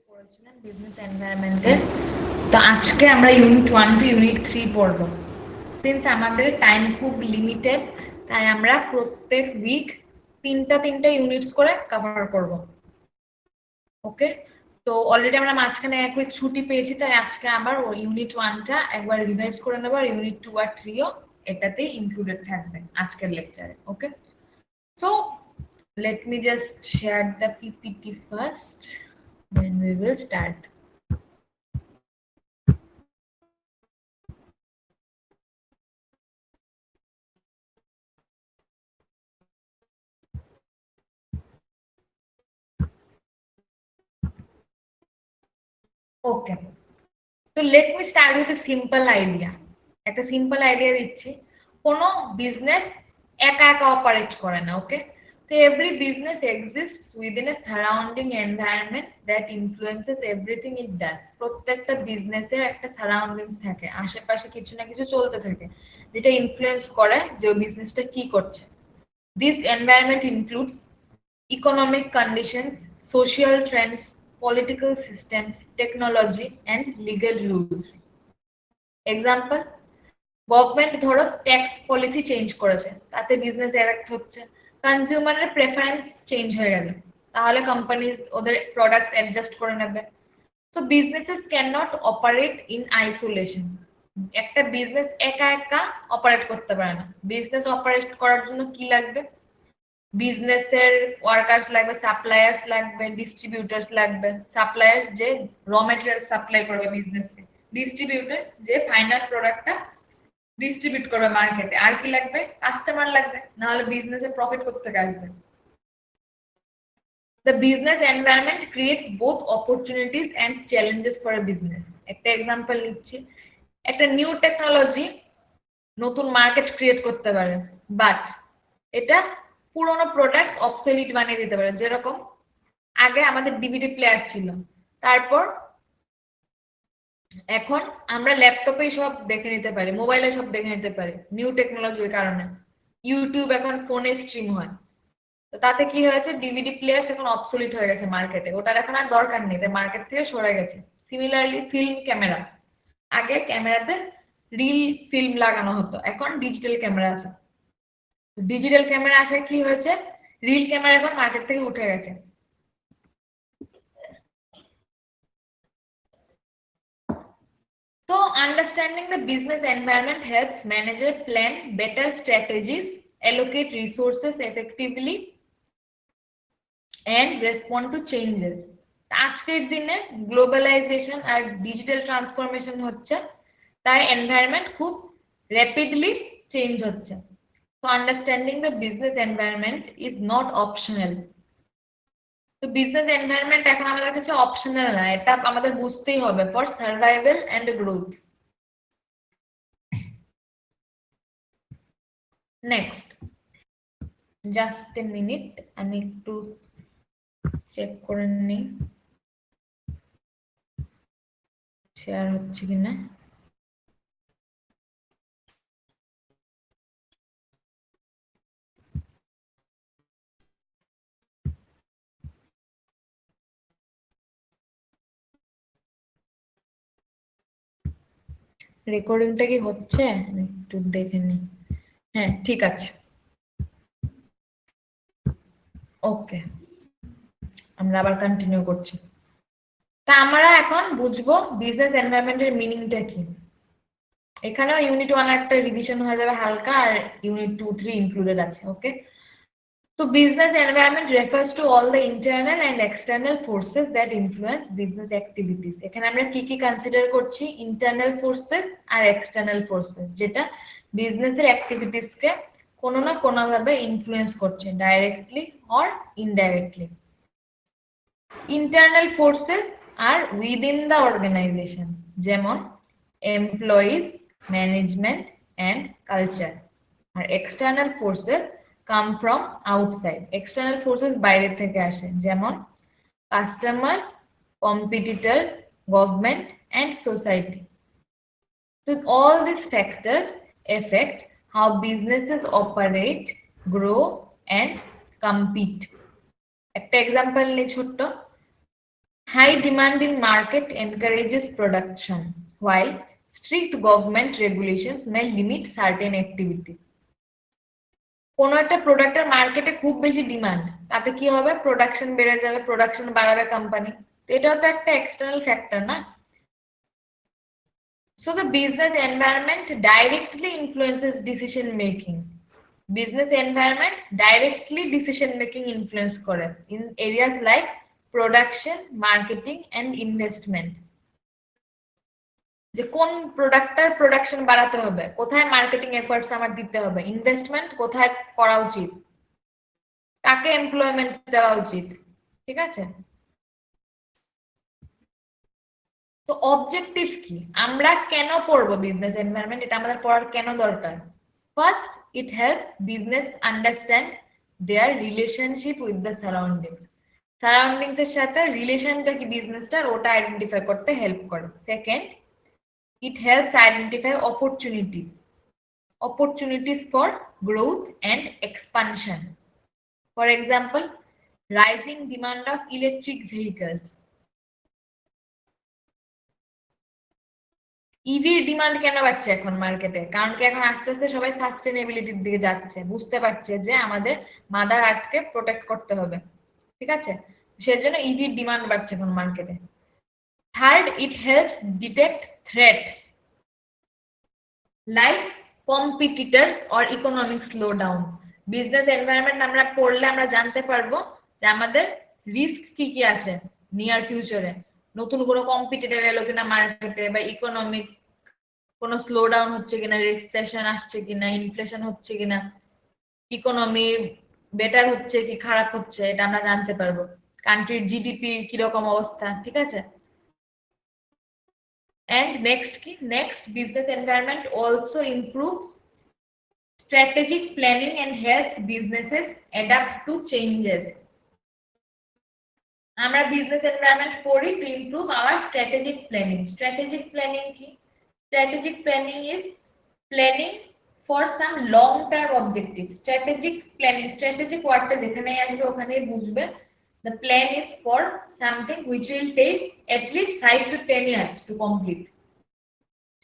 করেছিলাম বিজনেস এনভায়রনমেন্টের। তো আজকে আমরা ইউনিট 1 টু ইউনিট 3 পড়ব। সিন্স আমাদের টাইম খুব লিমিটেড, তাই আমরা প্রত্যেক উইক তিনটা ইউনিটস করে কভার করব। ওকে, তো অলরেডি আমরা মাঝখানে এক উইক ছুটি পেয়েছি, তাই আজকে আবার ইউনিট 1টা একবার রিভাইজ করে নেব, আর ইউনিট 2 আর 3ও এটাতেই ইনক্লুডেড থাকবে আজকের লেকচারে। ওকে, so let me just share the PPT first, then we will start. Okay, so let me start with a simple idea. একটা সিম্পল আইডিয়া দিচ্ছি। কোনো বিজনেস একা একা অপারেট করে না। ওকে, তো every business exists within a surrounding environment that influences everything it does. প্রত্যেকটা বিজনেসের একটা সারাউন্ডিংস থাকে, আশেপাশে কিছু না কিছু চলতে থাকে যেটা ইনফ্লুয়েন্স করে যে ওই বিজনেসটা কি করছে। This environment includes economic conditions, social trends, political systems, technology, and legal rules. Example, government ধরো ট্যাক্স পলিসি চেঞ্জ করেছে, তাতে বিজনেস এফেক্ট হচ্ছে। কনজিউমারের প্রেফারেন্স চেঞ্জ হয়ে গেল, তাহলে কোম্পানিজ ওদের প্রোডাক্টস অ্যাডজাস্ট করে নেবে। তো businesses can not operate in isolation. একটা বিজনেস একা একা অপারেট করতে পারে না। বিজনেস অপারেট করার জন্য কি লাগবে? বিজনেসের ওয়ার্কার্স লাগবে, সাপ্লায়ার্স লাগবে, ডিস্ট্রিবিউটার্স লাগবে। সাপ্লায়ার্স যে র মেটেরিয়াল সাপ্লাই করবে বিজনেসকে, ডিস্ট্রিবিউটর যে ফাইনাল প্রোডাক্টটা ডিস্ট্রিবিউট করবে মার্কেটে। আর কি লাগবে? কাস্টমার লাগবে, না হলে বিজনেসে প্রফিট করতে আসবে। The business environment creates both opportunities and challenges for a business. একটা এক্সাম্পল নিচ্ছি, একটা নিউ টেকনোলজি নতুন মার্কেট ক্রিয়েট করতে পারে, বাট এটা পুরোনো প্রোডাক্ট অবসলিট বানিয়ে দিতে পারে। যেরকম আগে আমাদের ডিভিডি প্লেয়ার ছিল, তারপর এখন আমরা ল্যাপটপে সব দেখে নিতে পারি, মোবাইলে সব দেখে নিতে পারি নিউ টেকনোলজির কারণে। ইউটিউব এখন ফোনে স্ট্রিম হয়। তো তাতে কি হয়েছে? ডিভিডি প্লেয়ার এখন অবসলিট হয়ে গেছে মার্কেটে, ওটার এখন আর দরকার নেই, তাই মার্কেট থেকে সরে গেছে। সিমিলারলি ফিল্ম ক্যামেরা, আগে ক্যামেরাতে রিল ফিল্ম লাগানো হতো, এখন ডিজিটাল ক্যামেরা আছে। ডিজিটাল ক্যামেরা আসে কি হয়েছে? রিল ক্যামেরা এখন মার্কেট থেকে উঠে গেছে। So understanding the business environment helps manager plan better strategies, allocate resources effectively, and respond to changes. আজকের দিনে গ্লোবালাইজেশন আর ডিজিটাল ট্রান্সফরমেশন হচ্ছে, তাই এনভায়রনমেন্ট খুব র্যাপিডলি চেঞ্জ হচ্ছে। So understanding the business environment is not optional. তো business environment এখন আমাদের কাছে অপশনাল না, এটা আমাদের বুঝতেই হবে for survival and growth. Next, just a minute, আমি একটু চেক করে নিই শেয়ার হচ্ছে কিনা। রেকর্ডিংটা কি হচ্ছে? আমি একটু দেখে নিই। হ্যাঁ, ঠিক আছে। ওকে, আমরা আবার কন্টিনিউ করছি। তা আমরা এখন বুঝবো বিজনেস এনভায়রনমেন্টের মিনিংটা কি। এখানেও ইউনিট 1 একটা রিভিশন হয়ে যাবে হালকা, আর ইউনিট 2, 3 ইনক্লুডেড আছে। ওকে, তো business environment refers to all the internal and external forces that influence business activities. এখানে আমরা কি কি কনসিডার করছি? ইন্টারনাল ফোর্সেস আর এক্সটার্নাল ফোর্সেস, যেটা বিজনেসের অ্যাক্টিভিটিস কে কোনো না কোনো ভাবে ইনফ্লুয়েন্স করছে, directly or indirectly. Internal forces আর উইদিন দ্য অর্গানাইজেশন, যেমন এমপ্লয়িজ, ম্যানেজমেন্ট এন্ড কালচার। আর external forces come from outside. External forces বাইরে থেকে আসে, যেমন customers, competitors, government and society. So all these factors affect how businesses operate, grow and compete. একটা example নিই ছোট্ট। High demand in market encourages production, while strict government regulations may limit certain activities. কোনো একটা প্রোডাক্টের মার্কেটে খুব বেশি demand, তাতে কি হবে? প্রোডাকশন বেড়ে যাবে, প্রোডাকশন বাড়াবে কোম্পানি। তো এটাও তো একটা এক্সটার্নাল ফ্যাক্টর না? So the business environment directly influences decision making. Business environment directly decision making influence করে in areas like production, marketing and investment. যে কোন প্রোডাক্টটার প্রোডাকশন বাড়াতে হবে, কোথায় মার্কেটিং এফর্টস আমার দিতে হবে, ইনভেস্টমেন্ট কোথায় করা উচিত, কাকে এমপ্লয়মেন্ট দেওয়া উচিত, ঠিক আছে? তো অবজেক্টিভ কি, আমরা কেন পড়বো বিজনেস এনভায়রনমেন্ট, এটা আমাদের পড়ার কেন দরকার? First, it helps business understand there relationship with the surroundings. Surroundings এর সাথে রিলেশনটা কি বিজনেসটার, ওটা আইডেন্টিফাই করতে হেল্প করে। Second, it helps identify opportunities for growth and expansion. For example, rising demand of electric vehicles. ইভির ডিমান্ড কেন বাড়ছে এখন মার্কেটে? কারণ কি এখন আস্তে আস্তে সবাই সাস্টেনেবিলিটির দিকে যাচ্ছে, বুঝতে পারছে যে আমাদের মাদার আর্থকে প্রোটেক্ট করতে হবে, ঠিক আছে? সেজন্য ইভির ডিমান্ড বাড়ছে এখন মার্কেটে। Third, it helps detect threats like competitors or economic slowdown. Business environment আমরা পড়লে আমরা জানতে পারবো যে আমাদের রিস্ক কি কি আছে নিয়ার ফিউচারে, নতুন কোনো কম্পিটিটর এলো কিনা মার্কেটে, বা ইকোনমিক কোনো স্লোডাউন হচ্ছে কিনা, রিসেশন আসছে কিনা, ইনফ্লেশন হচ্ছে কিনা, ইকোনমি বেটার হচ্ছে কি খারাপ হচ্ছে, এটা আমরা জানতে পারবো। কান্ট্রির জিডিপি কিরকম অবস্থা, ঠিক আছে? And next business environment also improves strategic planning and helps businesses adapt to changes. আমরা বিজনেস এনভায়রনমেন্ট পড়ি to improve our strategic planning. Strategic planning কি? Strategic planning is planning for some long term objectives. Strategic planning, strategic ওয়ার্ডটা যেখানেই আসবে ওখানেই বুঝবে the plan is for something which will take at least 5 to 10 years to complete.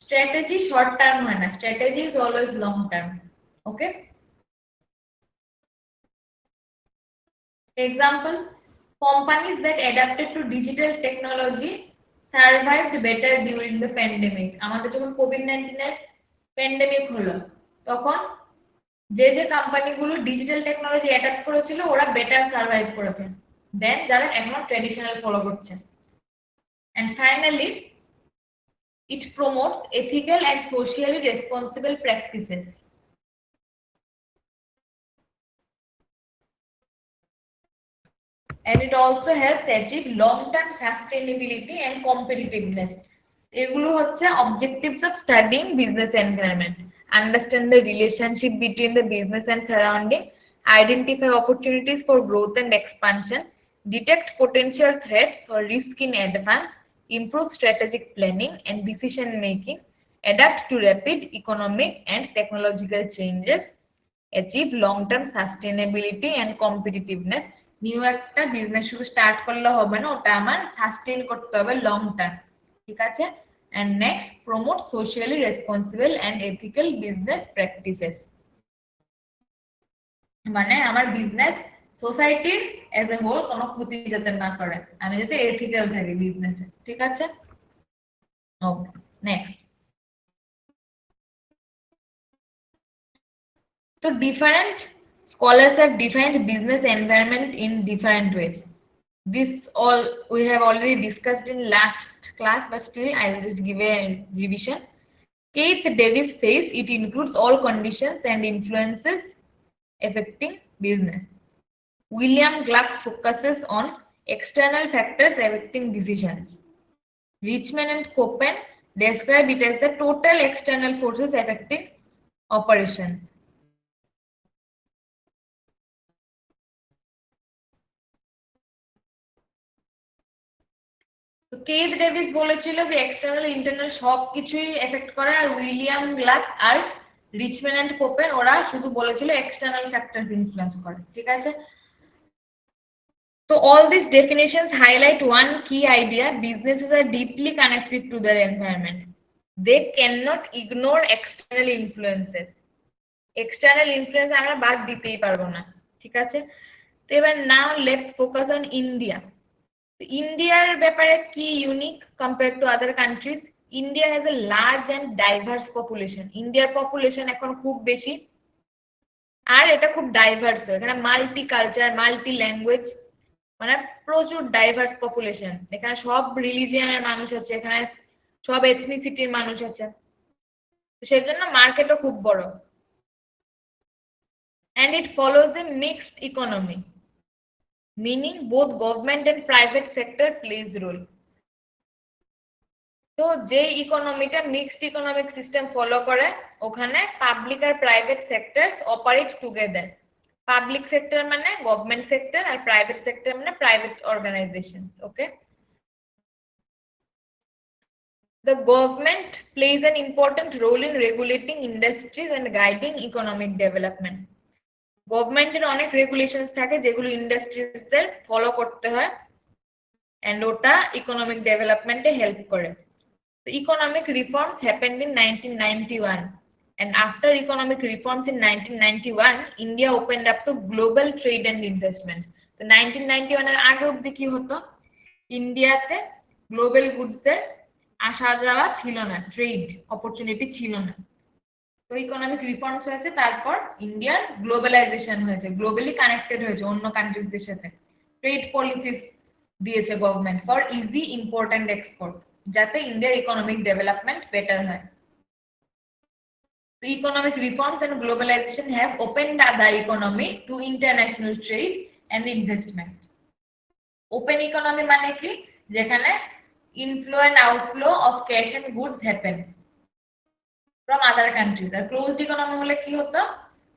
Strategy short term হয় না, strategy is always long term. Okay? Example, companies that adapted to digital technology survived better during the pandemic. আমাদের যখন COVID-19 এর pandemic হলো তখন যে যে কোম্পানিগুলো ডিজিটাল টেকনোলজি অ্যাডাপ্ট করেছিল ওরা বেটার সার্ভাইভ করেছে দেন যারা এখনো ট্র্যাডিশনাল ফলো করছে। And finally, it promotes ethical and socially responsible practices. And it also helps achieve long-term sustainability and competitiveness. এগুলো হচ্ছে objectives of studying business environment. Understand the relationship between the business and surrounding, identify opportunities for growth and expansion, detect potential threats or risk in advance, improve strategic planning and decision making, adapt to rapid economic and technological changes, achieve long-term sustainability and competitiveness. New একটা business শুধু start করলে হবে না, ওটা আমার sustain করতে হবে long term, ঠিক আছে? And next, promote socially responsible and ethical business practices. মানে আমার বিজনেস সোসাইটির এজ এ হোল কোনো ক্ষতি যাতে না করে, আমি যাতে এথিক্যাল থাকি বিজনেসে, ঠিক আছে? ওকে, নেক্সট। তো different scholars have defined business environment in different ways. This all we have already discussed in last class, but still I will just give a revision. Keith Davis says it includes all conditions and influences affecting business. William Gluck focuses on external factors affecting decisions. Richman and Copen describe it as the total external forces affecting operations. Keith Davis বলেছিল যে external internal সবকিছুই effect করে, আর William Glueck আর Richman and Copen ওরা শুধু বলেছিল external factors influence করে, ঠিক আছে? তো So all these definitions highlight one key idea: businesses are deeply connected to their environment. They cannot ignore external influences. External influence আমরা বাদ দিতেই পারবো না, ঠিক আছে? তো এবার now let's focus on India. ইন্ডিয়ার ব্যাপারে কি unique compare to other countries? India has a large and diverse population. ইন্ডিয়ার পপুলেশন এখন খুব বেশি, আর এটা খুব ডাইভার্স, এখানে মাল্টি কালচার, মাল্টি ল্যাঙ্গুয়েজ, মানে প্রচুর ডাইভার্স পপুলেশন। এখানে সব রিলিজিয়নের মানুষ আছে, এখানে সব এথনিসিটির মানুষ আছে, সেজন্য মার্কেটও খুব বড়। and it follows a mixed economy, meaning both government and private sector plays role. তো যে ইকোনমিটা মিক্সড ইকোনমিক সিস্টেম ফলো করে, ওখানে পাবলিক আর private sectors operate together. Public sector মানে গভর্নমেন্ট সেক্টর, আর প্রাইভেট সেক্টর মানে private organisations. Okay, the government plays an important role in regulating industries and guiding economic development. গভর্নমেন্টের অনেক regulations থাকে যেগুলো ইন্ডাস্ট্রিজদের ফলো করতে হয়, এন্ড ওটা ইকোনমিক ডেভেলপমেন্টে হেল্প করে। The economic reforms happened in 1991, and after economic reforms in 1991, India opened up to global trade and investment. তো 1991 এর আগে অবধি কি হতো, ইন্ডিয়াতে গ্লোবাল গুডস এর আসা যাওয়া ছিল না, ট্রেড অপরচুনিটি ছিল না। তো ইকোনমিক রিফর্মস হয়েছে, তারপর ইন্ডিয়ার গ্লোবালাইজেশন হয়েছে, গ্লোবালি কানেক্টেড হয়েছে অন্য কান্ট্রিজদের সাথে। ট্রেড পলিসিস দিয়েছে government for easy import and export, যাতে ইন্ডিয়ার ইকোনমিক ডেভেলপমেন্ট বেটার হয়। The economic reforms and globalization have opened the economy to international trade and investment. Open economy মানে কি, যেখানে inflow and outflow of cash and goods happen from other countries. আর closed economy হলে কি হতো,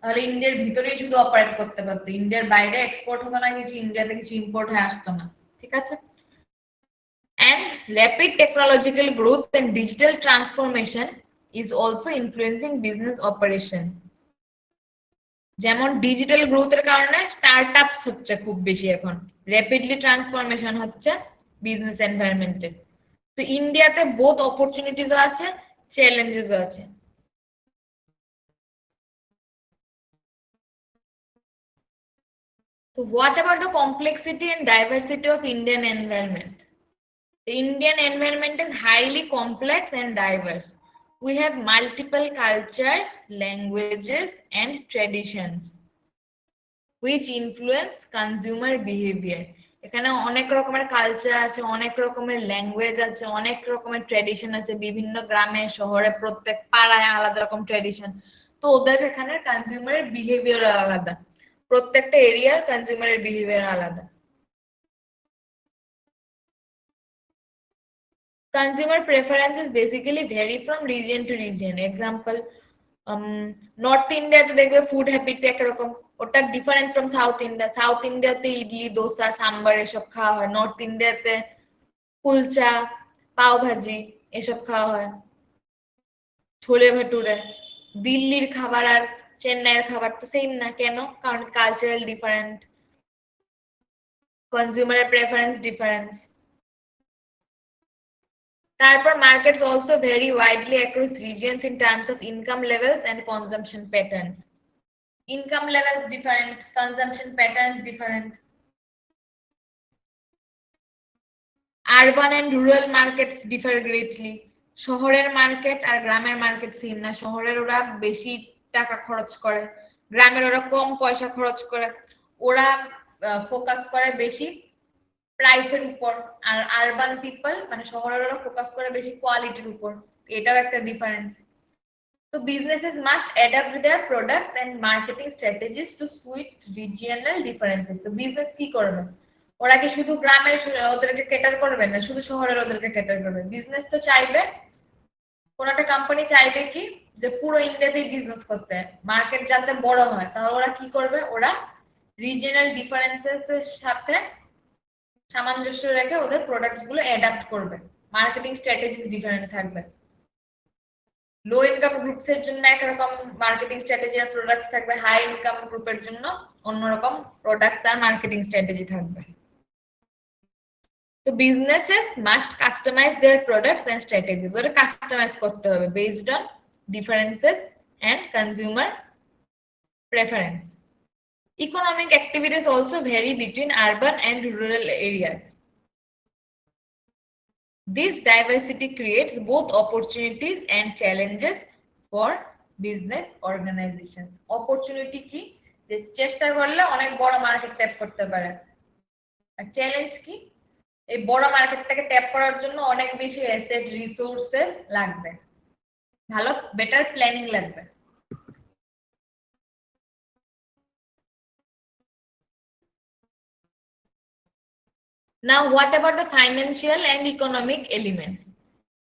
তাহলে ইন্ডিয়ার ভিতরেই শুধু অপারেট করতে পারতো, ইন্ডিয়ার বাইরে এক্সপোর্ট হতো না কিছু, ইন্ডিয়াতে কিছু ইম্পোর্ট হয়ে আসতো না, ঠিক আছে? And rapid technological growth and digital transformation is also influencing business operation. যেমন ডিজিটাল গ্রোথের কারণে স্টার্টআপস হচ্ছে খুব বেশি, এখন র্যাপিডলি ট্রান্সফরমেশন হচ্ছে বিজনেস এনভায়রনমেন্টে। তো ইন্ডিয়াতে বোথ অপরচুনিটিসও আছে, চ্যালেঞ্জেসও আছে। So what about the complexity and diversity of Indian environment? The Indian environment is highly complex and diverse. We have multiple cultures, languages, and traditions which influence consumer behavior. এখানে অনেক রকমের culture আছে, অনেক রকমের language আছে, অনেক রকমের tradition আছে, বিভিন্ন গ্রামে শহরে প্রত্যেক পাড়ায় আলাদা রকম ট্র্যাডিশন। তো ওদের এখানে কনজিউমারের বিহেভিয়ার আলাদা, প্রত্যেকটা এরিয়ার কনজিউমারের বিহেভিয়ার আলাদা। Consumer preferences basically vary from region to region. Example, North India তে দেখবে ফুড হ্যাবিটস একরকম, ওটা different from south India. South ইন্ডিয়াতে ইডলি, দোসা, সাম্বার এসব খাওয়া হয়, নর্থ ইন্ডিয়াতে কুলচা, পাও ভাজি এসব খাওয়া হয়, ছোলে ভাটুরে। দিল্লির খাবার আর চেন্নাইয়ের খাবার তো সেম না, কেন? কারণ কালচারাল ডিফারেন্ট, কনজিউমারের প্রেফারেন্স ডিফারেন্স। তারপর markets also vary widely across regions in terms of income levels and consumption patterns. Income levels different, consumption patterns different. Urban and rural markets differ greatly. শহরের market আর গ্রামের market same না, শহরের ওরা বেশি টাকা খরচ করে, গ্রামের ওরা কম পয়সা খরচ করে, ওরা ফোকাস করে বেশি প্রাইসের উপর, আর আরবান পিপল মানে শহরের ওরা ফোকাস করে বেশি কোয়ালিটির উপর, এটাও একটা ডিফারেন্স। তো businesses must adapt their product and marketing strategies to suit regional differences. তো বিজনেস কি করবে, ওরা কি শুধু গ্রামের ওদেরকে ক্যাটার করবে না, শুধু শহরের ওদেরকে ক্যাটার করবে? বিজনেস তো চাইবে, কোন একটা কোম্পানি চাইবে কি যে পুরো ইন্ডিয়াতেই বিজনেস করতে, মার্কেট যাতে বড় হয়, তাহলে ওরা কি করবে, ওরা রিজিয়নাল ডিফারেন্সেস এর সাথে সামঞ্জস্য রেখে ওদের প্রোডাক্টস গুলো অ্যাডাপ্ট করবে, মার্কেটিং স্ট্র্যাটেজিস ডিফারেন্ট থাকবে। লো ইনকাম গ্রুপস এর জন্য একরকম মার্কেটিং স্ট্র্যাটেজি আর প্রোডাক্টস থাকবে, হাই ইনকাম গ্রুপের জন্য অন্যরকম প্রোডাক্টস আর মার্কেটিং স্ট্র্যাটেজি থাকবে। তো businesses must customize their products and strategies. ওরা কাস্টমাইজ করতে হবে based on differences and consumer preference. Economic activities also vary between urban and rural areas. This diversity creates both opportunities and challenges for business organizations. Opportunity কি যে চেষ্টা করলে অনেক বড় market tap করতে পারে, আর চ্যালেঞ্জ কি এই বড় মার্কেটটাকে ট্যাপ করার জন্য অনেক বেশি অ্যাসেট রিসোর্সেস লাগবে, ভালো বেটার প্ল্যানিং লাগবে। Now, what about the financial and economic elements?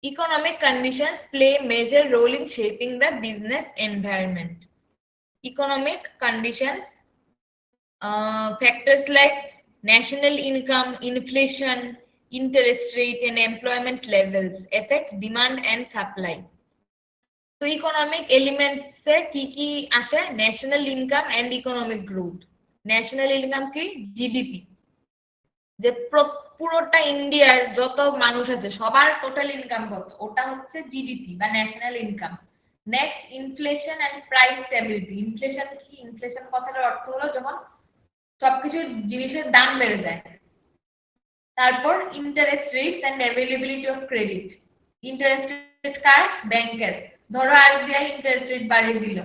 Economic conditions play a major role in shaping the business environment. Economic conditions, factors like national income, inflation, interest rate, and employment levels affect demand and supply. So, economic elements se ki ashe? National income and economic growth. National income ki GDP. যে পুরোটা ইন্ডিয়ার যত মানুষ আছে সবার total income কত, ওটা হচ্ছে জিডিপি বা national income. Next inflation and price stability. Inflation কি? ইনফ্লেশন কথাটার অর্থ হলো যখন সবকিছুর জিনিসের দাম বেড়ে যায়। তারপর interest rates and availability of credit. Interest rate কার? ব্যাংকের। ধরো আরবিআই ইন্টারেস্ট রেট বাড়িয়ে দিল,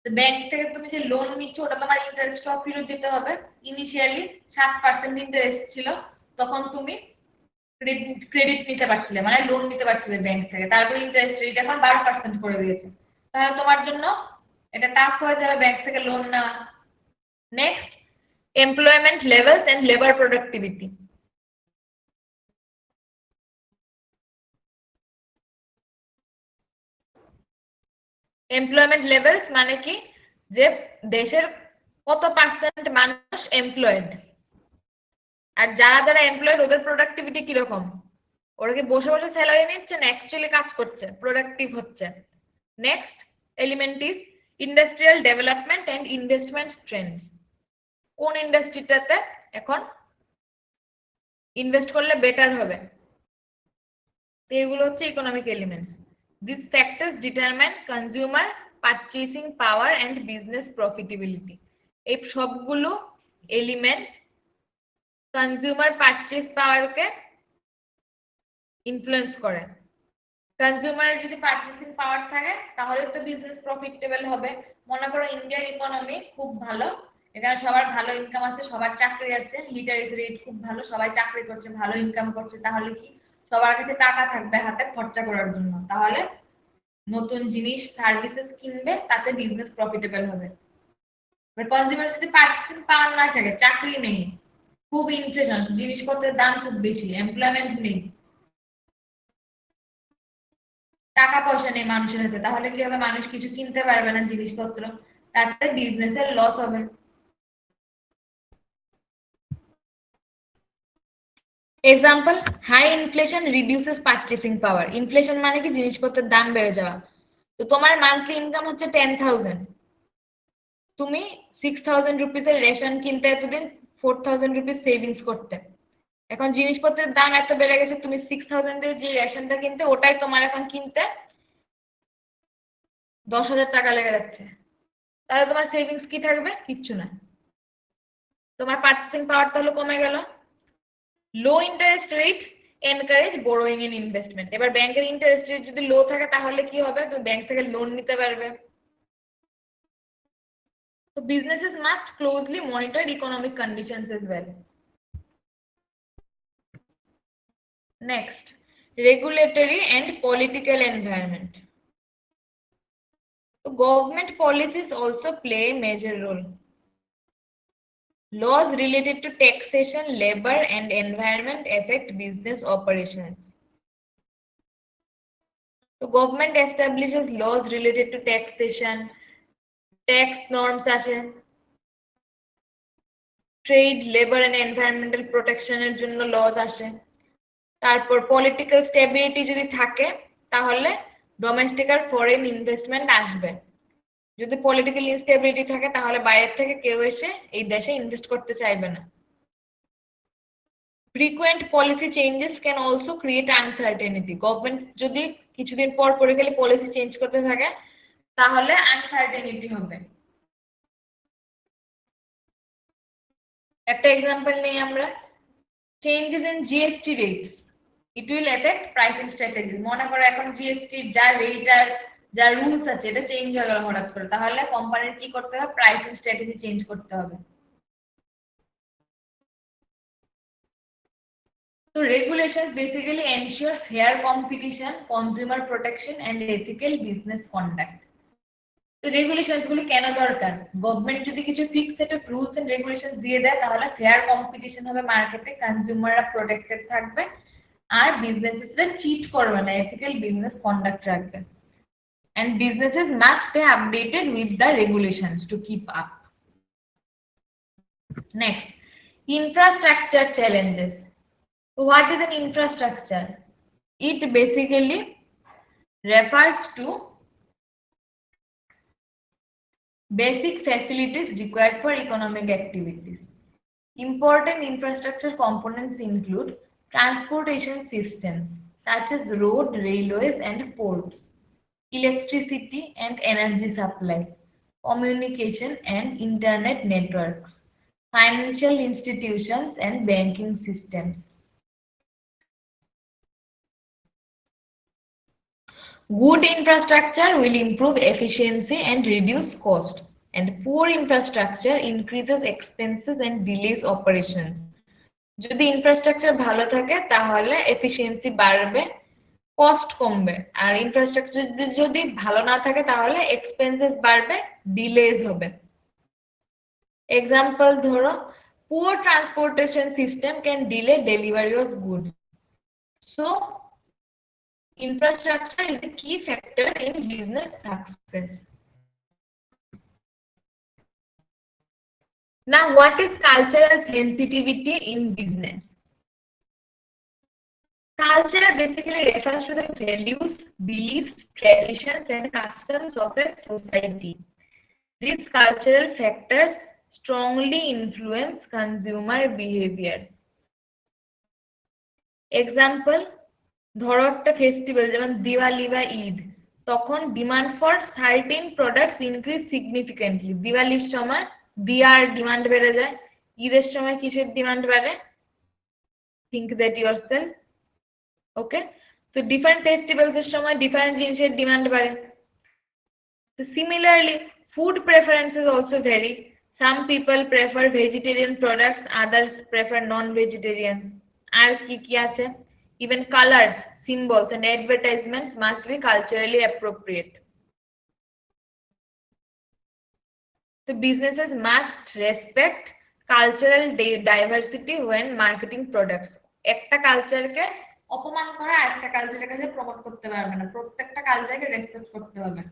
ব্যাংক থেকে তুমি যে লোন নিচ্ছ ওটা তোমার ইন্টারেস্ট ফেরত দিতে হবে। ইনিশিয়ালি 7% ইন্টারেস্ট ছিল, তখন তুমি ক্রেডিট নিতে পারছিলে, মানে লোন নিতে পারছিলে ব্যাংক থেকে। তারপর ইন্টারেস্ট রেট এখন 12% করে দিয়েছে, তাহলে তোমার জন্য এটা টাফ হয়ে যাবে ব্যাংক থেকে লোন নেওয়া। Next employment levels and labour productivity. Employment levels মানে কি? যে দেশের কত পার্সেন্ট মানুষ এমপ্লয়েড, আর যারা যারা এমপ্লয়েড ওদের প্রোডাক্টিভিটি কিরকম, ওরা কি বসে বসে স্যালারি নিচ্ছে না অ্যাকচুয়ালি কাজ করছে, প্রোডাক্টিভ হচ্ছে। Next element is industrial development and investment trends. কোন ইন্ডাস্ট্রিটাতে এখন ইনভেস্ট করলে বেটার হবে, তো এগুলো হচ্ছে economic elements. These factors determine consumer purchasing power and business profitability. এই সবগুলো এলিমেন্ট কনজিউমার পারচেজ পাওয়ারকে ইনফ্লুয়েন্স করে। কনজিউমারের যদি পারচেসিং পাওয়ার থাকে তাহলে তো বিজনেস প্রফিটেবল হবে। মনে করো ইন্ডিয়ার ইকোনমি খুব ভালো, এখানে সবার ভালো ইনকাম আছে, সবার চাকরি আছে, লিটারেসি রেট খুব ভালো, সবাই চাকরি করছে, ভালো ইনকাম করছে, তাহলে কি সবার কাছে টাকা থাকবে হাতে খরচা করার জন্য, তাহলে নতুন জিনিস সার্ভিসেস কিনবে, তাতে বিজনেস প্রফিটেবল হবে। কনজিউমার যদি পারচেসিং পাওয়ার না থাকে, চাকরি নেই, খুব ইনফ্লেশন, জিনিসপত্রের দাম খুব বেশি, এমপ্লয়মেন্ট নেই, টাকা পয়সা নেই মানুষের হাতে, তাহলে কি হবে? মানুষ কিছু কিনতে পারবে না জিনিসপত্র, তাতে বিজনেসের লস হবে। Example, high inflation reduces purchasing power. Inflation মানে কি? জিনিসপত্রের দাম বেড়ে যাওয়া। তো তোমার মান্থলি ইনকাম হচ্ছে 10,000, তুমি 6,000 রুপিসের রেশন কিনতে এতদিন 4,000 রুপিস সেভিংস করতে, এখন জিনিসপত্রের দাম এত বেড়ে গেছে, তুমি 6,000 এর যে রেশনটা কিনতে ওটাই তোমার এখন কিনতে 10,000 টাকা লেগে যাচ্ছে, তাহলে তোমার সেভিংস কি থাকবে? কিচ্ছু না, তোমার পারচেসিং পাওয়ার তাহলে কমে গেল। Low interest rates encourage borrowing and investment. এবার ব্যাংকের ইন্টারেস্ট রেট যদি লো থাকে তাহলে কি হবে? তুমি ব্যাংক থেকে লোন নিতে পারবে। তো businesses must closely monitor economic conditions as well. Next, regulatory and political environment. So government policies also play a major role. Laws related to taxation, labor, and environment affect business operations. So government establishes laws related to taxation, tax norms আসে, trade, labour and environmental প্রোটেকশনের জন্য lodge আসে। তারপর political stability যদি থাকে তাহলে domestic আর foreign investment আসবে। যদি political instability থাকে তাহলে বাইরে থেকে কেউ এসে এই দেশে ইনভেস্ট করতে চাইবে না। frequent policy changes can also create uncertainty. Government যদি কিছুদিন পর পরে গেলে পলিসি চেঞ্জ করতে থাকে তাহলে আনসার্টেনিটি হবে। একটা এক্সাম্পল নেই আমরা, changes in GST rates, it will effect pricing strategies. মনে করো এখন জিএসটি যা রেট আর যা রুলস আছে এটা চেঞ্জ হয়ে গেল হঠাৎ করে, তাহলে কোম্পানির কি করতে হবে? প্রাইসিং স্ট্র্যাটেজি চেঞ্জ করতে হবে। তো regulations basically ensure fair competition, consumer protection and ethical business conduct. তো রেগুলেশনস গুলো কেন দরকার? গভর্নমেন্ট যদি কিছু fix set of rules and regulations দিয়ে দেয় তাহলে ফেয়ার কম্পিটিশন হবে মার্কেটে, কনজিউমাররা প্রোটেক্টেড থাকবে আর বিজনেসেসরা চিট করবে না, এথিক্যাল বিজনেস কন্ডাক্ট রাখবে। And businesses must stay updated with the regulations to keep up. Next, infrastructure challenges. So what is an infrastructure? It basically refers to basic facilities required for economic activities. Important infrastructure components include transportation systems such as road, railways and ports, electricity and energy supply, communication and internet networks, financial institutions and banking systems. Good infrastructure will improve efficiency and reduce cost, and poor infrastructure increases expenses and delays operations. যদি infrastructure ভালো থাকে তাহলে efficiency বাড়বে, cost কমবে, আর infrastructure যদি ভালো না থাকে তাহলে এক্সপেন্সেস বাড়বে, ডিলেজ হবে। এক্সাম্পল ধরো, poor transportation system can delay delivery of goods. So infrastructure is a key factor in business success. Now, what is cultural sensitivity in business? Culture basically refers to the values, beliefs, traditions, and customs of a society. These cultural factors strongly influence consumer behavior. Example, ধরো একটা festival যেমন দিওয়ালি বা ঈদ, তখন demand for certain products increase significantly. দিওয়ালির সময় দিয়ার demand বেড়ে যায়, ঈদের সময় কিসের ডিমান্ড বাড়ে? Think that yourself. ওকে, তো ডিফারেন্ট ফেস্টিভ্যালস এর সময় ডিফারেন্ট জিনিসের ডিমান্ড বাড়ে। তো similarly food preferences also vary. Some people prefer vegetarian products, others prefer non vegetarians. আর কি কি আছে? Even colors, symbols, and advertisements must be culturally appropriate. So businesses must respect cultural diversity when marketing products. একটা কালচারকে অপমান করা আর একটা কালচারের কাছে প্রমোট করতে পারবে না, প্রত্যেকটা কালচারকে রেসপেক্ট করতে হবে।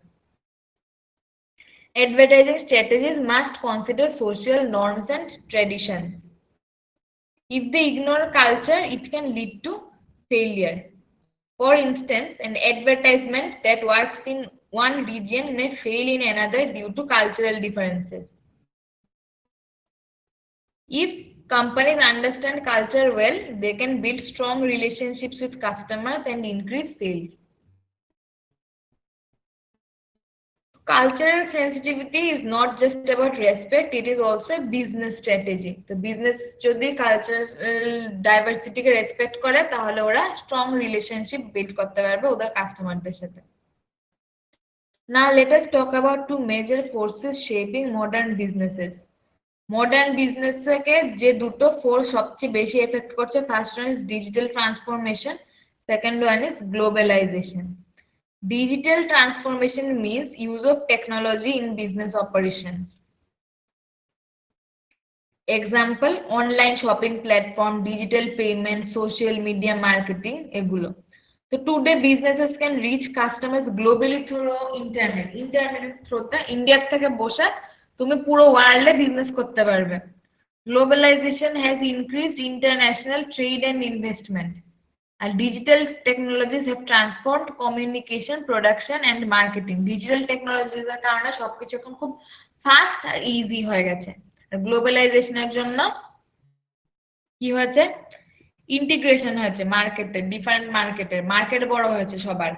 Advertising strategies must consider social norms and traditions. If they ignore culture, it can lead to failure. For instance, an advertisement that works in one region may fail in another due to cultural differences. If companies understand culture well, they can build strong relationships with customers and increase sales. Cultural sensitivity is not just about respect, it is also a business strategy. The business যদি cultural diversity কে respect করে তাহলে ওরা strong relationship build করতে পারবে ওদের কাস্টমারদের সাথে। Now let us talk about two major forces shaping modern businesses. Modern business কে যে দুটো ফোর্স সবচেয়ে বেশি এফেক্ট করছে, first one is digital transformation, second one is globalisation. Digital transformation means use of technology in business operations. Example, online shopping platform, digital payment, social media marketing, egulo. So today businesses can reach customers globally through internet. Internet through the India থেকে বসে তুমি পুরো ওয়ার্ল্ডে business করতে পারবে। Globalization has increased international trade and investment. And digital technologies have transformed communication, production and marketing. Digital technologies এর কারণে সবকিছু এখন খুব ফাস্ট আর ইজি হয়ে গেছে। আর গ্লোবালাইজেশনের জন্য কি হয়েছে? ইন্টিগ্রেশন হয়েছে মার্কেটে, ডিফারেন্ট মার্কেটের, মার্কেট বড় হয়েছে সবার।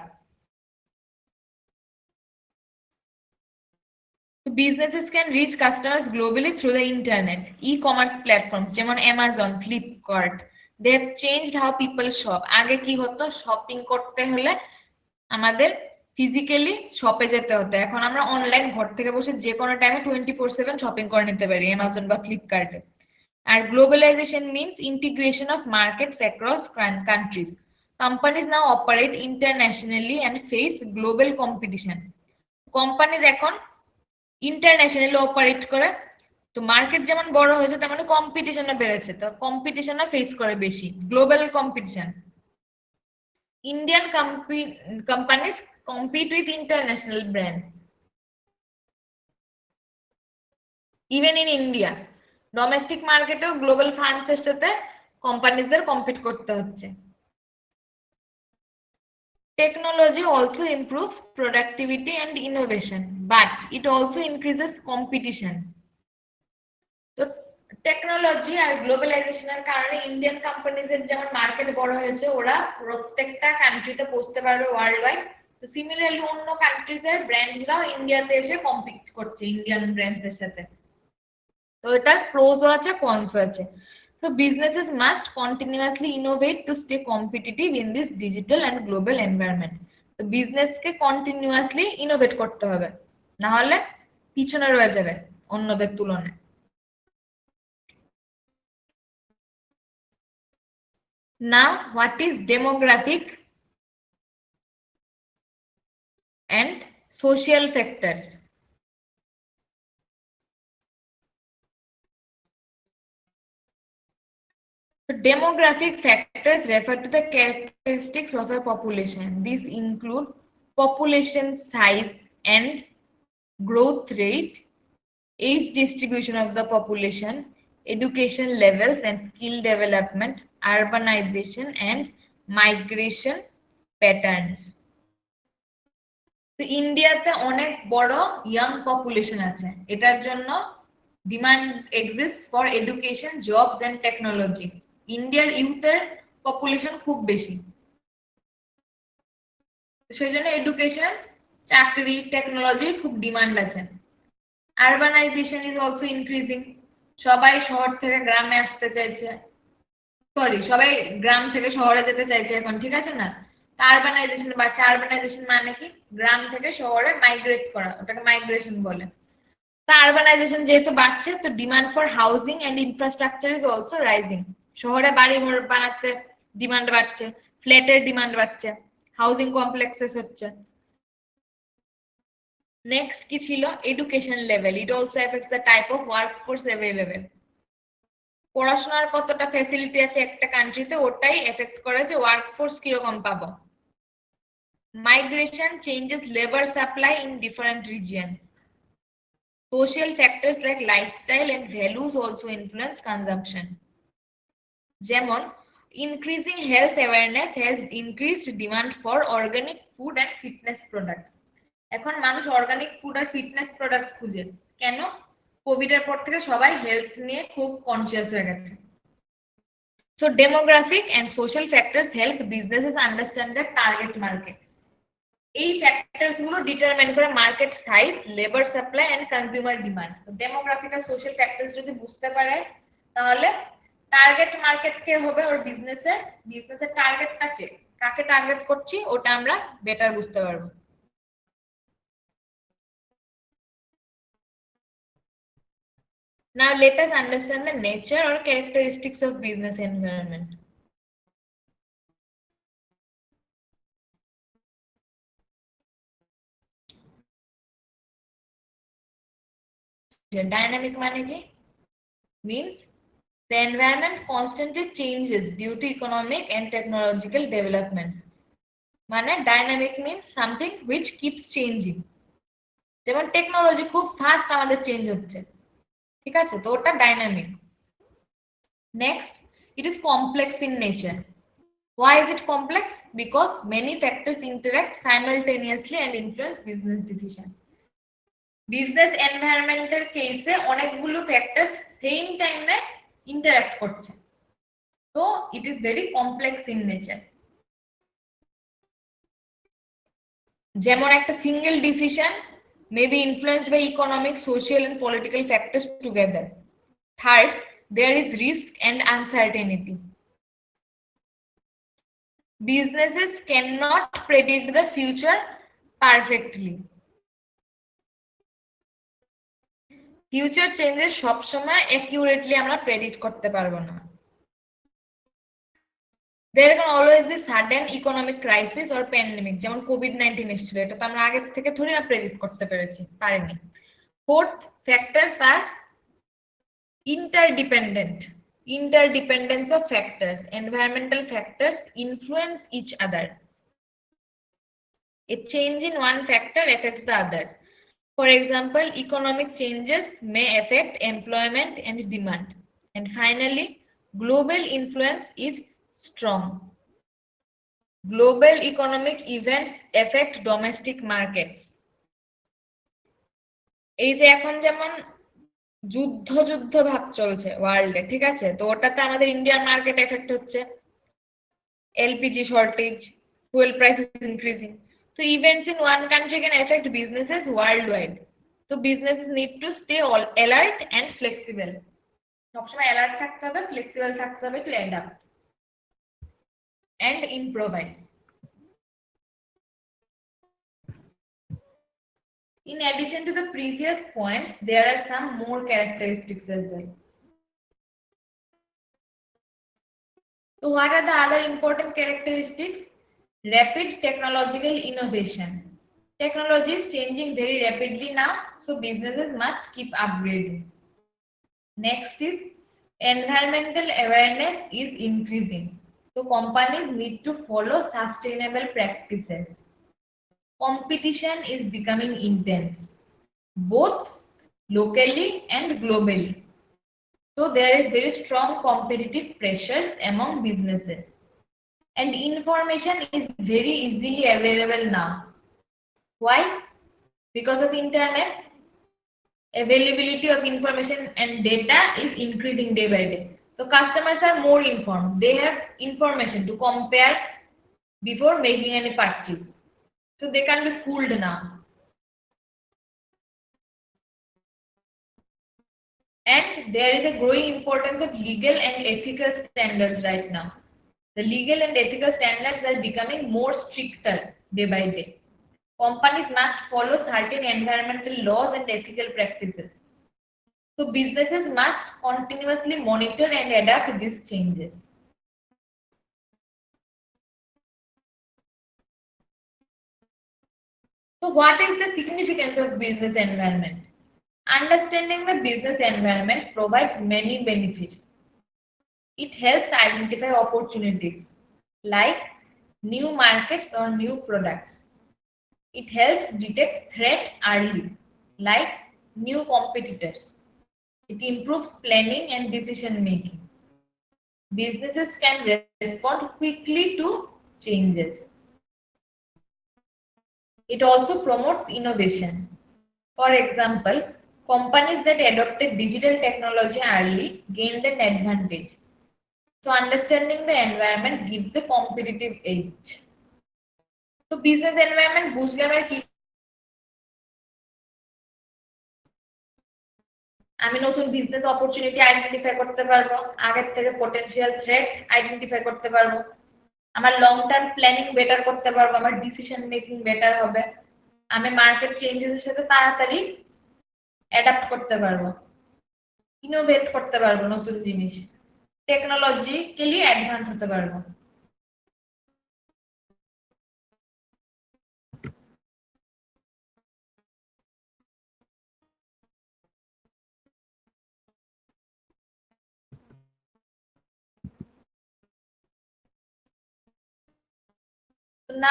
Businesses can reach customers globally through the internet. E-commerce platforms যেমন Amazon, Flipkart, they have changed how people shop. আগে কি হতো, শপিং করতে হলে আমাদের ফিজিক্যালি শপে যেতে হতো, এখন আমরা অনলাইন ঘর থেকে বসে যে কোনো টাইমে 24/7 শপিং করে নিতে পারি অ্যামাজন বা ফ্লিপকার্টে। আর globalisation means integration of markets across countries. Companies now operate internationally and face global competition. Companies এখন ইন্টারন্যাশনালি অপারেট করে, তো মার্কেট যেমন বড় হয়েছে তেমন কম্পিটিশনও বেড়েছে, তো কম্পিটিশনও ফেস করে বেশি, global competition. Indian companies compete with international brands. Even in India, domestic মার্কেটেও গ্লোবাল ফান্ডসের সাথে কোম্পানিজদের কম্পিট করতে হচ্ছে। Technology also improves productivity and innovation, but it also increases competition. তো টেকনোলজি আর গ্লোবালাইজেশনের কারণে ইন্ডিয়ান কোম্পানিজের যেমন মার্কেট বড় হয়েছে, ওরা প্রত্যেকটা কান্ট্রিতে পৌঁছতে পারবে ওয়ার্ল্ড ওয়াইড। তো সিমিলারলি অন্য কান্ট্রিজের ব্র্যান্ডসরাও ইন্ডিয়াতে এসে কম্পিট করছে ইন্ডিয়ান ব্র্যান্ডসদের সাথে। তো এটার প্রোসও আছে, কনসও আছে। So businesses must continuously innovate to stay competitive in this digital and global environment. তো বিজনেসকে কন্টিনিউয়াসলি ইনোভেট করতে হবে, না হলে পিছনে রয়ে যাবে অন্যদের তুলনায়। Now, what is demographic and social factors? So demographic factors refer to the characteristics of a population. These include population size and growth rate, age distribution of the population, education levels and skill development, urbanization and migration patterns. তো ইন্ডিয়াতে অনেক বড় young population আছে, এটার জন্য demand exist for education, jobs and technology. ইন্ডিয়ার ইউথের population খুব বেশি, সেই জন্য এডুকেশন, চাকরি, টেকনোলজির খুব ডিমান্ড আছে। আরবানাইজেশন ইজ অলসো ইনক্রিজিং, সবাই শহর থেকে গ্রামে আসতে চাইছে, সবাই গ্রাম থেকে শহরে যেতে চাইছে এখন, ঠিক আছে না? আরবানাইজেশন বাড়ছে। আরবানাইজেশন মানে কি, গ্রাম থেকে শহরে মাইগ্রেট করা, ওটাকে মাইগ্রেশন বলে। তা আরবানাইজেশন যেহেতু বাড়ছে, তো demand for housing and infrastructure is also rising. শহরে বাড়ি ঘর বানাতে ডিমান্ড বাড়ছে, ফ্ল্যাটের ডিমান্ড বাড়ছে, হাউজিং কমপ্লেক্সেস হচ্ছে। নেক্সট কি ছিল, education level. It also effects the type of workforce available. পড়াশোনার কতটা ফ্যাসিলিটি আছে একটা কান্ট্রিতে, ওটাই এফেক্ট করে যে ওয়ার্কফোর্স কিরকম পাবো। Migration changes labor supply in different regions. Social factors like lifestyle and values also influence consumption. যেমন increasing health awareness has increased demand for organic food and fitness products. এখন মানুষ অর্গানিক ফুড আর fitness products খুঁজে, কেন? Covid এর পর থেকে সবাই health নিয়ে খুব কনসিয়াস হয়ে গেছে। So demographic and social factors help businesses understand their target market. এই ফ্যাক্টরস গুলো ডিটারমাইন করে market size, labour supply and consumer demand. Demographic আর সোশ্যাল ফ্যাক্টরস যদি বুঝতে পারে, তাহলে টার্গেট মার্কেট কে হবে ওর বিজনেসের টার্গেটটা কে, কাকে টার্গেট করছি, ওটা আমরা বেটার বুঝতে পারবো। Now let us understand the nature or characteristics of business environment. Dynamic মানে কি? Means the environment constantly changes due to economic and technological developments. মানে dynamic means something which keeps changing. যেমন technology খুব fast আমাদের change হচ্ছে, ঠিক আছে, তো ওটা dynamic. Next, it is complex in nature. Why is it complex? Because many factors interact simultaneously and influence business decision. Business এনভায়রনমেন্টের কেসে অনেকগুলো ফ্যাক্টরস সেম টাইমে ইন্টারঅ্যাক্ট করছে। So it is very complex in nature. যেমন একটা single decision may be influenced by economic, social and political factors together. Third, there is risk and uncertainty. Businesses cannot predict the future perfectly. Future changes সবসময় accurately আমরা predict করতে পারবো না। There can always be sudden economic crisis or pandemic, যেমন COVID-19 এসেছিল, এটা তো আমরা আগে থেকে থোড়ি না প্রেডিক্ট করতে পারিনি। Fourth, factors are interdependence of factors. Environmental factors influence each other. A change in one factor affects the others. For example, economic changes may affect employment and demand. And finally, global influence is strong. Global economic events affect domestic markets. এই যে এখন যেমন যুদ্ধ ভাব চলছে ওয়ার্ল্ডে, ঠিক আছে, তো ওটাতে আমাদের ইন্ডিয়ান মার্কেট এফেক্ট হচ্ছে। LPG shortage, fuel prices increasing. So events in one country can affect businesses worldwide. So businesses need to stay all alert and flexible. সবসময় alert থাকতে হবে, flexible থাকতে হবে to adapt and improvise. In addition to the previous points, there are some more characteristics as well. So what are the other important characteristics? Rapid technological innovation. Technology is changing very rapidly now, so businesses must keep upgrading. Next is environmental awareness is increasing. So companies need to follow sustainable practices. Competition is becoming intense, both locally and globally. So there is very strong competitive pressures among businesses. And information is very easily available now. Why? Because of internet, availability of information and data is increasing day by day. So customers are more informed. They have information to compare before making any purchase. So they can be fooled now. And there is a growing importance of legal and ethical standards right now. The legal and ethical standards are becoming more stricter day by day. Companies must follow certain environmental laws and ethical practices. So businesses must continuously monitor and adapt these changes. So what is the significance of business environment? Understanding the business environment provides many benefits. It helps identify opportunities like new markets or new products. It helps detect threats early, like new competitors. It improves planning and decision making. Businesses can respond quickly to changes. It also promotes innovation. For example, companies that adopted digital technology early gained an advantage. So understanding the environment gives a competitive edge. So business environment বুঝলে আমরা কি, আমি নতুন business opportunity identify করতে পারবো, আগের থেকে potential threat identify করতে পারবো, আমার লং টার্ম প্ল্যানিং বেটার করতে পারবো, আমার ডিসিশন মেকিং বেটার হবে, আমি মার্কেট চেঞ্জেসের সাথে তাড়াতাড়ি অ্যাডাপ্ট করতে পারবো, ইনোভেট করতে পারবো, নতুন জিনিস টেকনোলজিক্যালি অ্যাডভান্স হতে পারবো।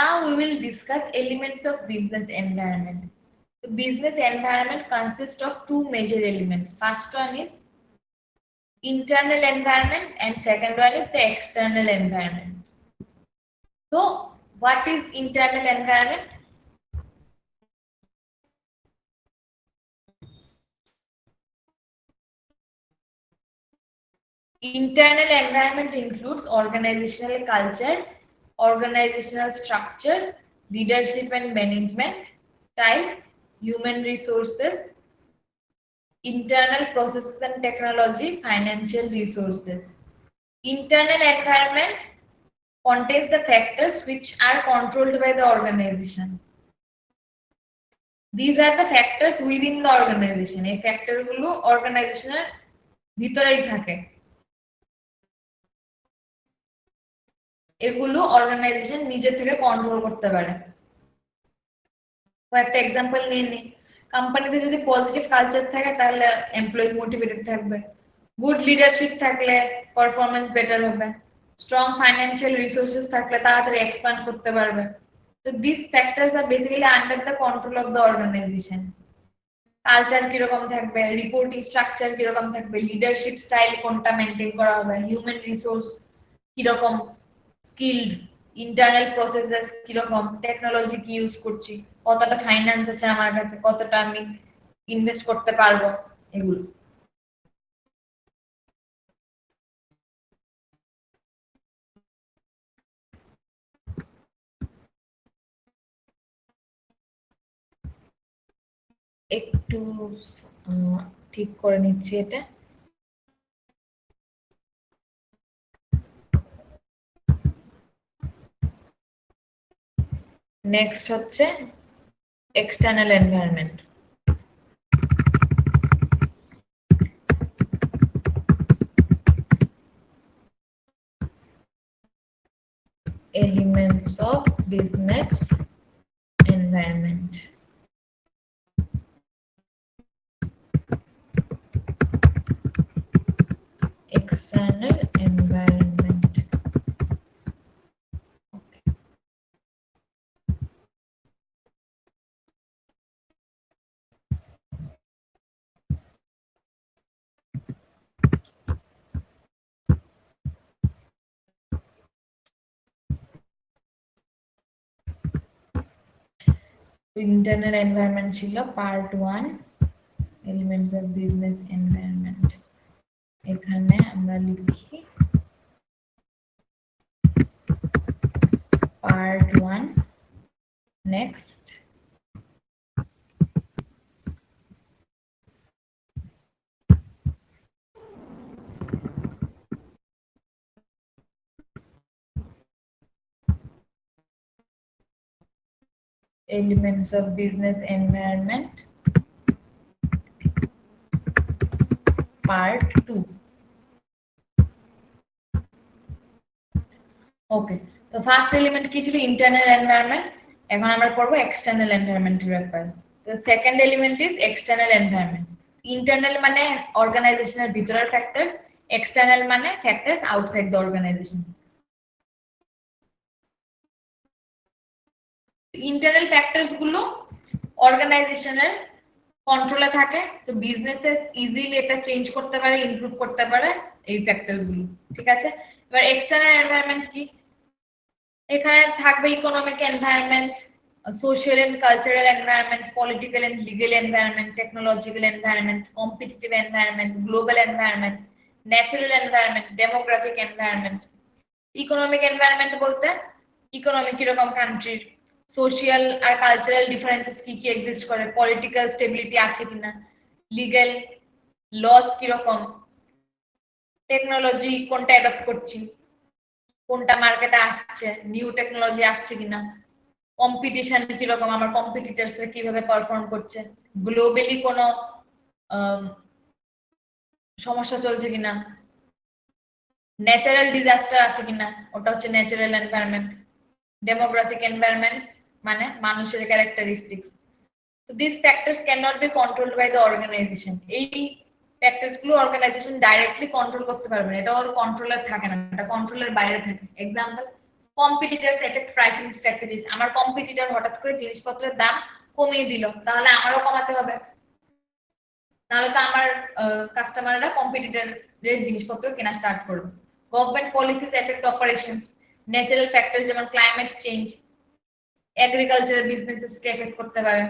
Now we will discuss elements of business environment. The business environment consists of two major elements. First one is internal environment and second one is the external environment. So what is internal environment? Internal environment includes organizational culture, organizational structure, leadership and management style, human resources, internal processes and technology, financial resources. Internal environment contains the factors which are controlled by the organization. These are the factors within the organization. এই ফ্যাক্টরগুলো অর্গানাইজেশনের ভিতরেই থাকে। এগুলো organisation নিজে থেকে control করতে পারে। একটা এক্সাম্পল নিয়ে নিই, কোম্পানিতে যদি পজিটিভ কালচার থাকে তাহলে এমপ্লয়িজ মোটিভেটেড থাকবে, গুড লিডারশিপ থাকলে পারফরম্যান্স বেটার হবে, স্ট্রং ফাইন্যান্সিয়াল রিসোর্সেস থাকলে তাড়াতাড়ি এক্সপ্যান্ড করতে পারবে। তো this factors are basically under the control of the organisation. Culture কিরকম থাকবে, রিপোর্টিং স্ট্রাকচার কিরকম থাকবে, লিডারশিপ স্টাইল কোনটা মেনটেন করা হবে, হিউম্যান রিসোর্স কিরকম, স্কিলড, ইন্টারনাল প্রসেসেস কিরকম, টেকনোলজি কি ইউজ করছি, কতটা ফাইন্যান্স আছে আমার কাছে, কতটা আমি ইনভেস্ট করতে পারবো, এগুলো। একটু ঠিক করে নিচ্ছি এটা। নেক্সট হচ্ছে external environment. Elements of business environment. External environment. Okay. Internal environment ছিল part 1, elements of business environment। এখানে আমরা লিখি part 1। next elements of business environment part 2। ওকে, তো ফার্স্ট এলিমেন্ট কি ছিল? Internal environment. এখন আমরা পড়বো এক্সটার্নাল এনভায়রনমেন্টের ব্যাপারে। তো second element is external environment. Internal মানে অর্গানাইজেশনের ভিতরের ফ্যাক্টরস, এক্সটার্নাল মানে factors outside the organisation. Internal factors গুলো অর্গানাইজেশনের কন্ট্রোলে থাকে, তো বিজনেসেস ইজিলি এটা চেঞ্জ করতে পারে, ইমপ্রুভ করতে পারে এই ফ্যাক্টরস গুলো। ঠিক আছে, এবার এক্সটার্নাল এনভায়রনমেন্ট কি? এখানে থাকবে economic environment, social and cultural environment, political and legal environment, technological environment, competitive environment, global environment, natural environment, demographic environment. Economic environment বলতে ইকোনমি কিরকম কান্ট্রির, সোশিয়াল আর কালচারাল ডিফারেন্সেস কি কি এক্সিস্ট করে, পলিটিক্যাল স্টেবিলিটি আছে কিনা, লিগ্যাল লস কিরকম, technology কোনটা অ্যাডপ্ট করছি, কোনটা মার্কেটে আসছে, নিউ টেকনোলজি আসছে কিনা, কম্পিটিশন কিরকম, আমার কম্পিটিটরসরা কিভাবে পারফর্ম করছে, গ্লোবালি কোনো সমস্যা চলছে কিনা, ন্যাচারাল ডিজাস্টার আছে কিনা, ওটা হচ্ছে ন্যাচারাল এনভায়রনমেন্ট। ডেমোগ্রাফিক এনভায়রনমেন্ট মানে মানুষের ক্যারেক্টারিস্টিক্স। তো this factors can not be controlled by the organisation. এই ফ্যাক্টরস গুলো অর্গানাইজেশন ডাইরেক্টলি কন্ট্রোল করতে পারবে না, এটা ওর কন্ট্রোলার থাকে না, এটা কন্ট্রোলের বাইরে থাকে। Example, competitors effect pricing strategies. আমার কম্পিটিটর হঠাৎ করে জিনিসপত্রের দাম কমিয়ে দিল, তাহলে আমারও কমাতে হবে, নাহলে তো আমার কাস্টমাররা কম্পিটিটরের জিনিসপত্র কেনা স্টার্ট করবে। Government policies effect operations. Natural factor যেমন ক্লাইমেট চেঞ্জ এগ্রিকালচার বিজনেসেসকে এফেক্ট করতে পারে।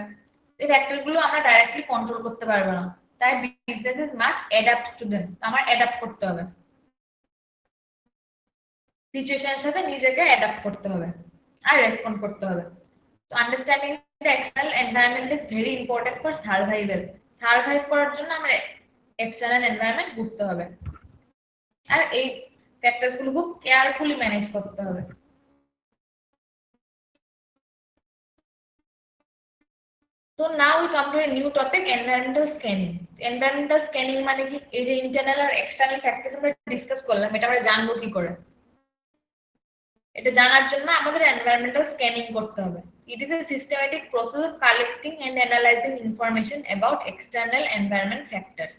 এই ফ্যাক্টরগুলো আমরা ডাইরেক্টলি কন্ট্রোল করতে পারবো না, তাই businesses must adapt to them. আমার অ্যাডাপ্ট করতে হবে। সিচুয়েশনের সাথে নিজেকে অ্যাডাপ্ট করতে হবে আর রেসপন্ড করতে হবে। তো understanding the external environment is very important for survival. Survive করার জন্য আমরা এক্সটার্নাল এনভায়রনমেন্ট বুঝতে হবে আর এই ফ্যাক্টরস গুলো খুব কেয়ারফুলি ম্যানেজ করতে হবে। So now we come to a new topic, environmental scanning. Environmental scanning মানে কি, এই যে ইন্টারনাল আর এক্সটার্নাল ফ্যাক্টরস আমরা ডিসকাস করলাম, এটা আমরা জানবো কি করে? এটা জানার জন্য আমাদের এনভায়রনমেন্টাল স্ক্যানিং করতে হবে। It is a systematic process of collecting and analyzing information about external environment factors.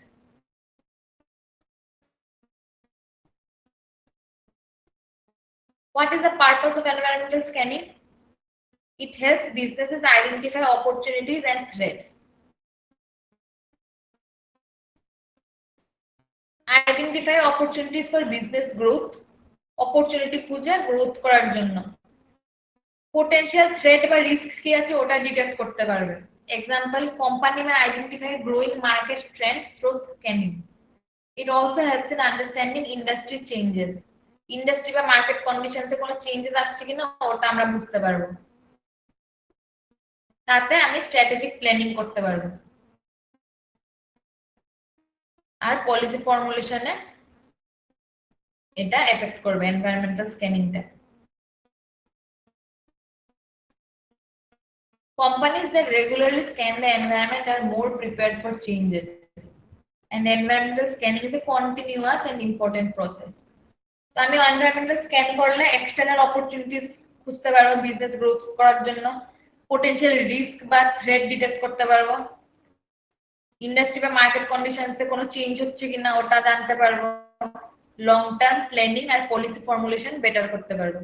What is the purpose of environmental scanning? It helps businesses identify opportunities and threats. Identify opportunities for business growth. Opportunity খুঁজে growth করার জন্য। Potential threat বা risk কি আছে ওটা detect করতে পারবে। Example, company may identify growing market trend through scanning. It also helps in understanding industry changes. Industry বা মার্কেট কন্ডিশনসে কোনো চেঞ্জেস আসছে কিনা ওটা আমরা বুঝতে পারবো। তাতে আমি স্ট্র্যাটেজিক প্ল্যানিং করতে পারবো। আর পলিসি ফর্মুলেশনে এটা এফেক্ট করবে environmental স্ক্যানিংটা। Companies that regularly scan the environment are more prepared for changes. And environmental scanning is a continuous and important process. তো আমি এনভায়রনমেন্টাল স্ক্যান করলে এক্সটার্নাল অপরচুনিটিস খুঁজতে পারবো বিজনেস গ্রোথ করার জন্য, পোটেনশিয়াল রিস্ক বা থ্রেট ডিটেক্ট করতে পারবো, ইন্ডাস্ট্রি বা মার্কেট কন্ডিশনসে কোনো চেঞ্জ হচ্ছে কিনা ওটা জানতে পারবো, লং টার্ম প্ল্যানিং আর পলিসি ফর্মুলেশন বেটার করতে পারবো।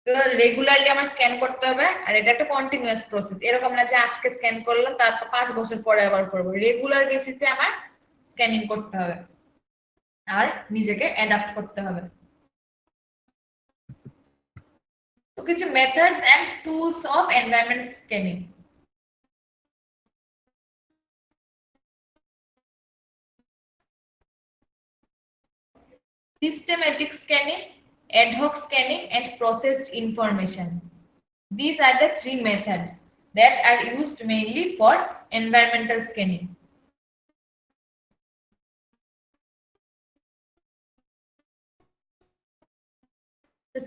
তো রেগুলারলি আমার স্ক্যান করতে হবে আর এটা একটা কন্টিনিউয়াস প্রসেস, এরকম না যে আজকে স্ক্যান করলাম তারপর 5 বছর পরে আবার করবো। রেগুলার বেসিসে আমার স্ক্যানিং করতে হবে আর নিজেকে অ্যাডাপ্ট করতে হবে। তো কিছু methods and tools of environment scanning. Systematic scanning, ad hoc scanning, and processed information. These are the 3 methods that are used mainly for environmental scanning.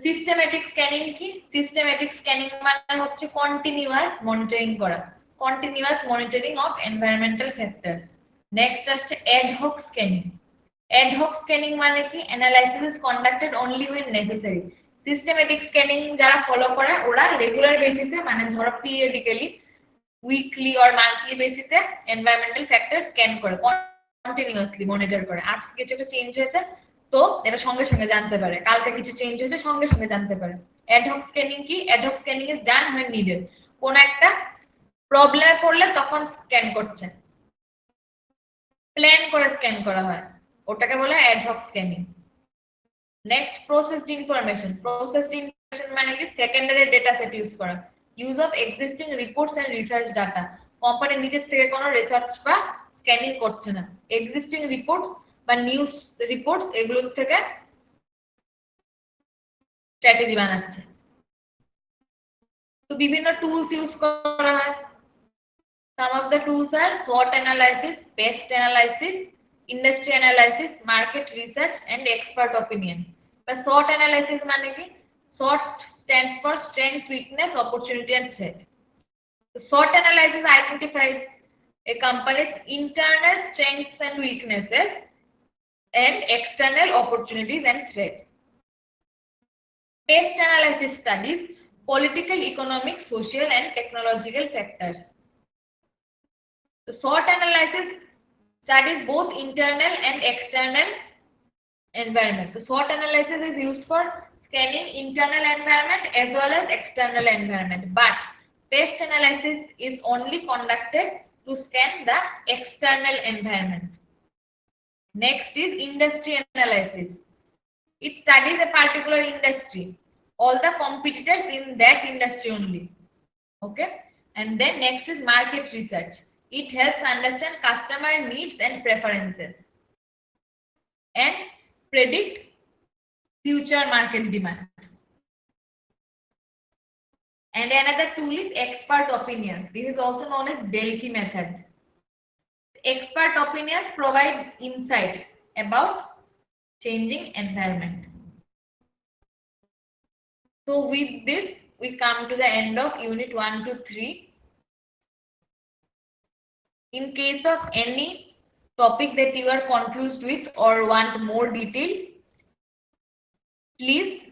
Systematic scanning কি? সিস্টেম্যাটিক স্ক্যানিং মানে হচ্ছে কন্টিনিউয়াস মনিটরিং করা, continuous monitoring of environmental factors. Next আসছে ad hoc scanning. Ad hoc scanning মানে কি? Analysis is conducted only when necessary. Systematic scanning যারা follow করে ওরা রেগুলার বেসিসে, মানে ধরো পিরিয়ডিক্যালি, উইকলি অর মান্থলি বেসিসে এনভায়রনমেন্টাল ফ্যাক্টর স্ক্যান করে, কন্টিনিউয়াসলি মনিটর করে। আজকে কিছু একটা চেঞ্জ হয়েছে তো এটা সঙ্গে সঙ্গে জানতে পারে, কালকে কিছু চেঞ্জ হয়েছে সঙ্গে সঙ্গে জানতে পারে। অ্যাডহক স্ক্যানিং কি? Ad hoc scanning is done when needed. কোন একটা প্রবলেমে পড়লে তখন স্ক্যান করছে, প্ল্যান করে স্ক্যান করা হয়, ওটাকে বলে ad hoc scanning. Next processed information. Processed information মানে কি? সেকেন্ডারি ডেটা সেট ইউজ করা, use of existing reports and research data. Company নিজের থেকে কোনো রিসার্চ বা স্ক্যানিং করছে না, এক্সিস্টিং রিপোর্টস বা নিউজ রিপোর্টস এগুলোর থেকে স্ট্র্যাটেজি বানাচ্ছে। তো বিভিন্ন টুলস ইউজ করা হয়। Some of the tools are SWOT analysis, pest analysis, industry analysis, market research, and expert opinion. But SWOT analysis মানে কি? SWOT stands for strength, weakness, opportunity, and threat. The SWOT analysis identifies a company's internal strengths and weaknesses and external opportunities and threats. Pest analysis studies political, economic, social, and technological factors. The SWOT analysis studies both internal and external environment. The SWOT analysis is used for scanning internal environment as well as external environment, but pest analysis is only conducted to scan the external environment. Next is industry analysis. It studies a particular industry, all the competitors in that industry only. Okay, and then next is market research. It helps understand customer needs and preferences and predict future market demand. And another tool is expert opinions. This is also known as Delphi method. Expert opinions provide insights about changing environment. So with this, we come to the end of unit 1 to 3. In case of any topic that you are confused with or want more detail, please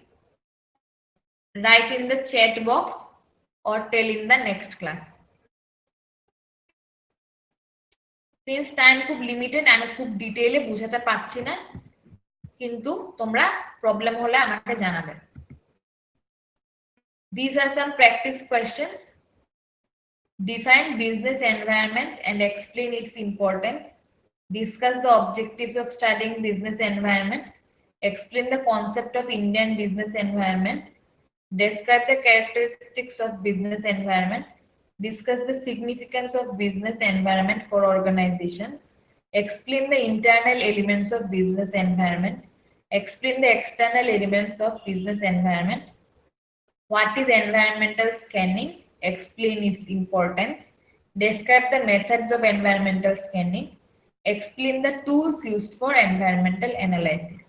write in the chat box or tell in the next class. Since time খুব limited, আমি খুব ডিটেইলে বুঝাতে পারছি না, কিন্তু তোমরা problem হলে আমাকে জানাবে। These are some practice questions. Define business environment and explain its importance. Discuss the objectives of studying business environment. Explain the concept of Indian business environment. Describe the characteristics of business environment. Discuss the significance of business environment for organizations. Explain the internal elements of business environment. Explain the external elements of business environment. What is environmental scanning? Explain its importance. Describe the methods of environmental scanning. Explain the tools used for environmental analysis.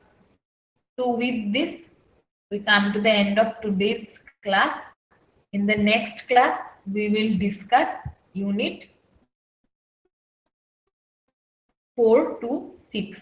So with this, we come to the end of today's class. In the next class, we will discuss unit 4 to 6.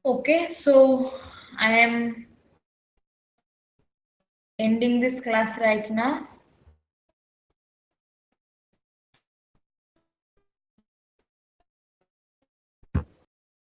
Okay, so I am ending this class right now.